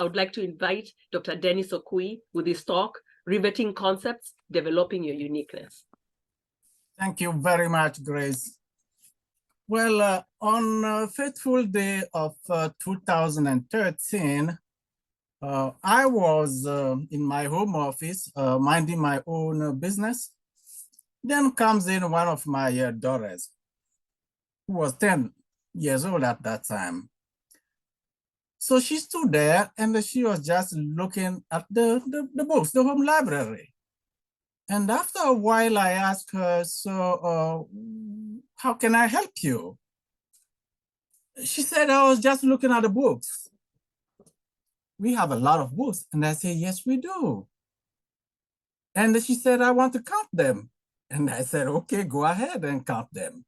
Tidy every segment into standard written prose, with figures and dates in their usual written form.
I would like to invite Dr. Dennis Okui with his talk, Riveting Concepts, Developing Your Uniqueness. Thank you very much, Grace. Well, on a fateful day of 2013, I was in my home office, minding my own business. Then comes in one of my daughters, who was 10 years old at that time. So she stood there and she was just looking at the books, the home library. And after a while, I asked her, so how can I help you? She said, I was just looking at the books. We have a lot of books. And I said, yes, we do. And she said, I want to count them. And I said, okay, go ahead and count them.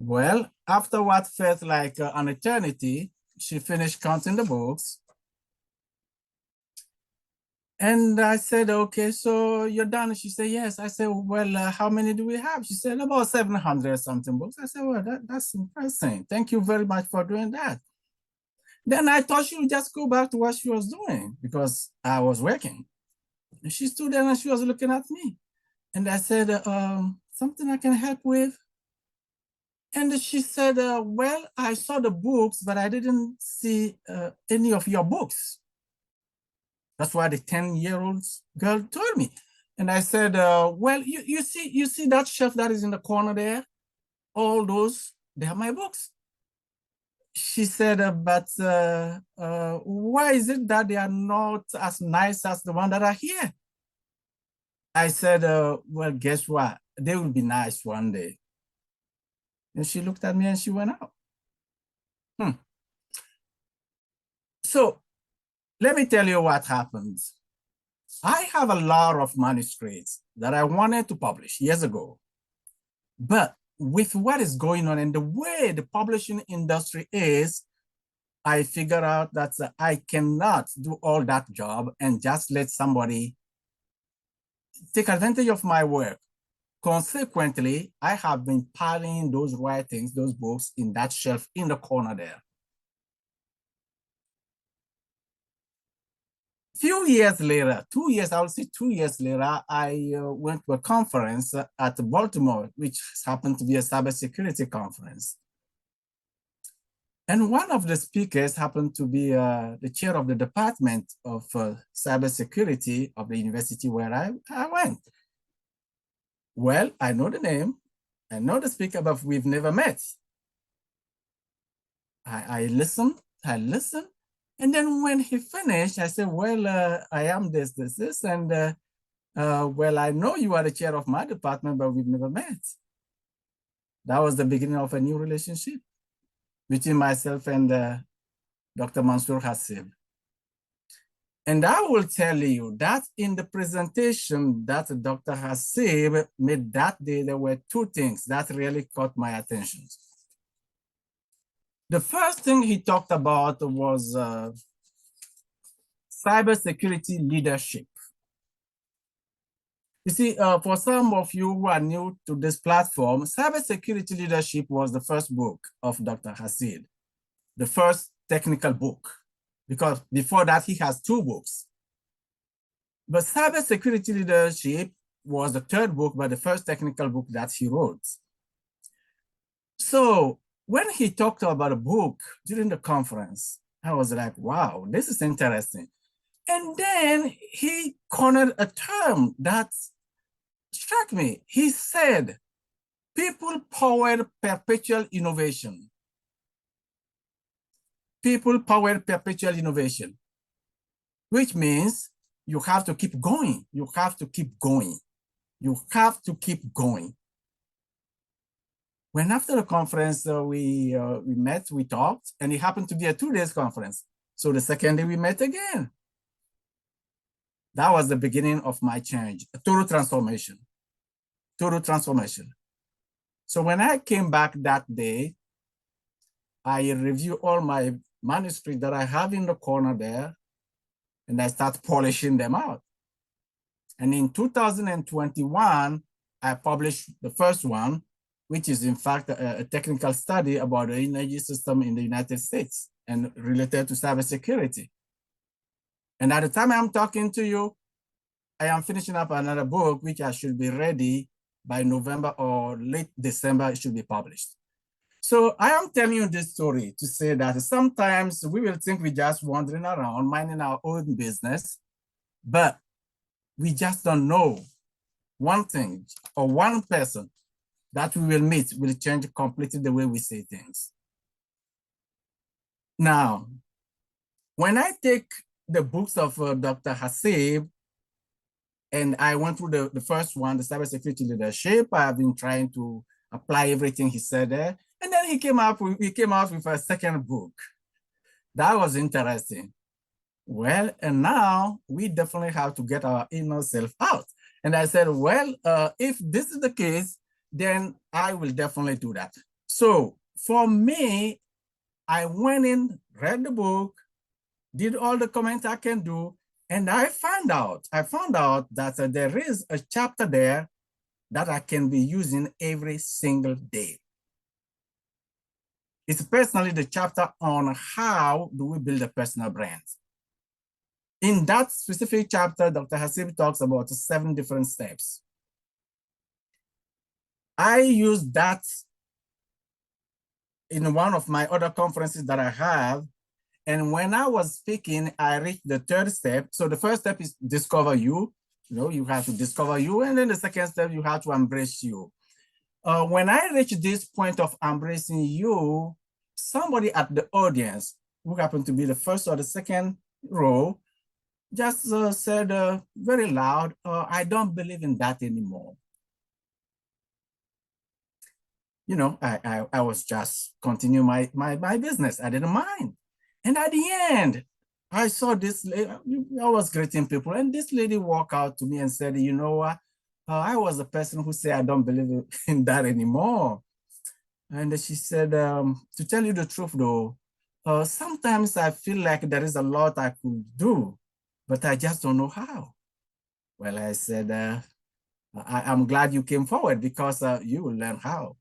Well, after what felt like an eternity, she finished counting the books. And I said, okay, so you're done? She said, yes. I said, well, how many do we have? She said, about 700 something books. I said, well, that's impressive. Thank you very much for doing that. Then I thought she would just go back to what she was doing because I was working. And she stood there and she was looking at me. And I said, something I can help with? And she said, well, I saw the books, but I didn't see any of your books. That's why the 10-year-old girl told me. And I said, well, you see that shelf that is in the corner there? All those, they are my books. She said, but why is it that they are not as nice as the one that are here? I said, well, guess what? They will be nice one day. And she looked at me and she went out. So let me tell you what happened. I have a lot of manuscripts that I wanted to publish years ago. But with what is going on and the way the publishing industry is, I figured out that I cannot do all that job and just let somebody take advantage of my work. Consequently, I have been piling those writings, those books in that shelf in the corner there. Few years later, 2 years, I would say 2 years later, I went to a conference at Baltimore, which happened to be a cybersecurity conference. And one of the speakers happened to be the chair of the department of cybersecurity of the university where I went. Well, I know the name, I know the speaker, but we've never met. I listened. And then when he finished, I said, well, I am this, and well, I know you are the chair of my department, but we've never met. That was the beginning of a new relationship between myself and Dr. Mansour Hassib. And I will tell you that in the presentation that Dr. Hassib made that day, there were two things that really caught my attention. The first thing he talked about was cybersecurity leadership. You see, for some of you who are new to this platform, Cybersecurity Leadership was the first book of Dr. Hassib, the first technical book, because before that he has 2 books. But Cybersecurity Leadership was the 3rd book, but the first technical book that he wrote. So when he talked about a book during the conference, I was like, wow, this is interesting. And then he cornered a term that struck me. He said, people-powered perpetual innovation. People-powered perpetual innovation, which means you have to keep going. You have to keep going. You have to keep going. When after the conference, we met, we talked, and it happened to be a 2-day conference. So the second day we met again. That was the beginning of my change, a total transformation, total transformation. So when I came back that day, I reviewed all my manuscripts that I have in the corner there, and I start polishing them out. And in 2021, I published the first one, which is in fact a technical study about the energy system in the United States and related to cybersecurity. And at the time I'm talking to you, I am finishing up another book, which I should be ready by November or late December, it should be published. So I am telling you this story to say that sometimes we will think we're just wandering around, minding our own business, but we just don't know one thing or one person that we will meet will change completely the way we say things. Now, when I take the books of Dr. Hasib, and I went through the first one, the cybersecurity leadership, I've been trying to apply everything he said there. And then he came out with a second book. That was interesting. Well, and now we definitely have to get our inner self out. And I said, well, if this is the case, then I will definitely do that. So for me, I went in, read the book, did all the comments I can do, and I found out that there is a chapter there that I can be using every single day. It's personally the chapter on how do we build a personal brand. In that specific chapter, Dr. Hasib talks about 7 different steps. I used that in one of my other conferences that I have. And when I was speaking, I reached the 3rd step. So the first step is discover you. You know, you have to discover you. And then the second step, you have to embrace you. When I reached this point of embracing you, somebody at the audience, who happened to be the first or the second row, just said very loud, I don't believe in that anymore. You know, I was just continuing my business. I didn't mind. And at the end, I saw this lady, I was greeting people, and this lady walked out to me and said, you know what? I was the person who said, I don't believe in that anymore. And she said, to tell you the truth though, sometimes I feel like there is a lot I could do, but I just don't know how. Well, I said, I'm glad you came forward because you will learn how.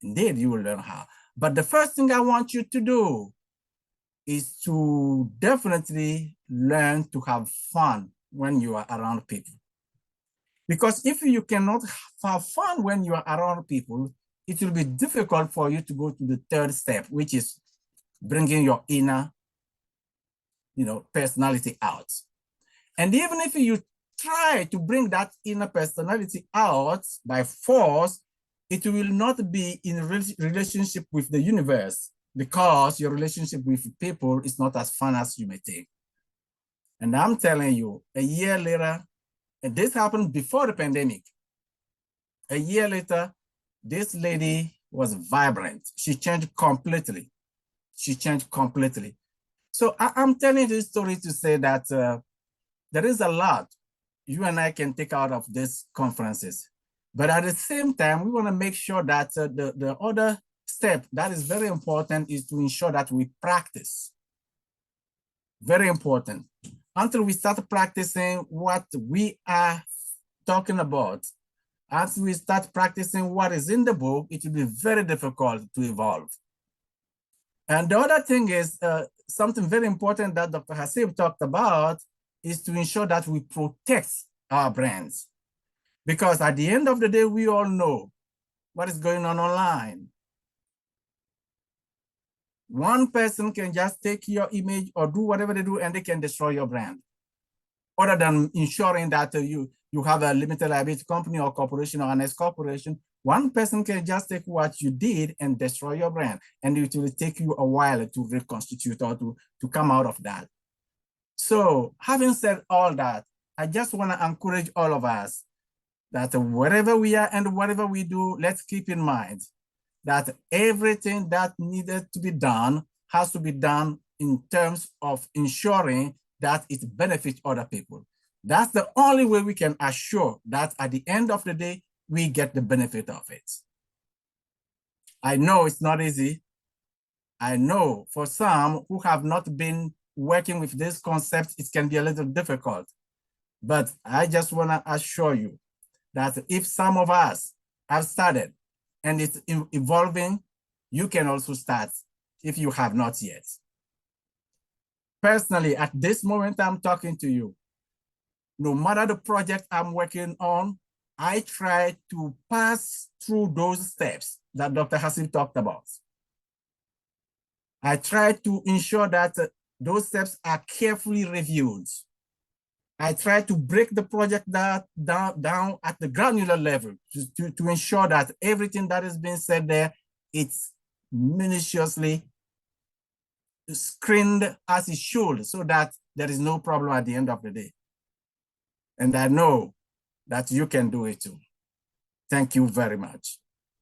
Indeed, you will learn how. But the first thing I want you to do is to definitely learn to have fun when you are around people. Because if you cannot have fun when you are around people, it will be difficult for you to go to the 3rd step, which is bringing your inner, personality out. And even if you try to bring that inner personality out by force, it will not be in relationship with the universe, because your relationship with people is not as fun as you may think. And I'm telling you, a year later, and this happened before the pandemic, a year later, this lady was vibrant. She changed completely. She changed completely. So I'm telling this story to say that there is a lot you and I can take out of these conferences. But at the same time, we want to make sure that the other step that is very important is to ensure that we practice. Very important. Until we start practicing what we are talking about, as we start practicing what is in the book, it will be very difficult to evolve. And the other thing is something very important that Dr. Hasib talked about is to ensure that we protect our brands. Because at the end of the day, we all know what is going on online. One person can just take your image or do whatever they do and they can destroy your brand. Other than ensuring that you have a limited liability company or corporation or an S corporation, one person can just take what you did and destroy your brand. And it will take you a while to reconstitute or to come out of that. So having said all that, I just want to encourage all of us that wherever we are and whatever we do, let's keep in mind that everything that needed to be done has to be done in terms of ensuring that it benefits other people. That's the only way we can assure that at the end of the day, we get the benefit of it. I know it's not easy. I know for some who have not been working with this concept, it can be a little difficult. But I just want to assure you that if some of us have started and it's evolving, you can also start if you have not yet. personally, at this moment I'm talking to you, no matter the project I'm working on, I try to pass through those steps that Dr. Hassim talked about. I try to ensure that those steps are carefully reviewed. I try to break the project down at the granular level to ensure that everything that is being said there, it's minutiously screened as it should, so that there is no problem at the end of the day. And I know that you can do it too. Thank you very much.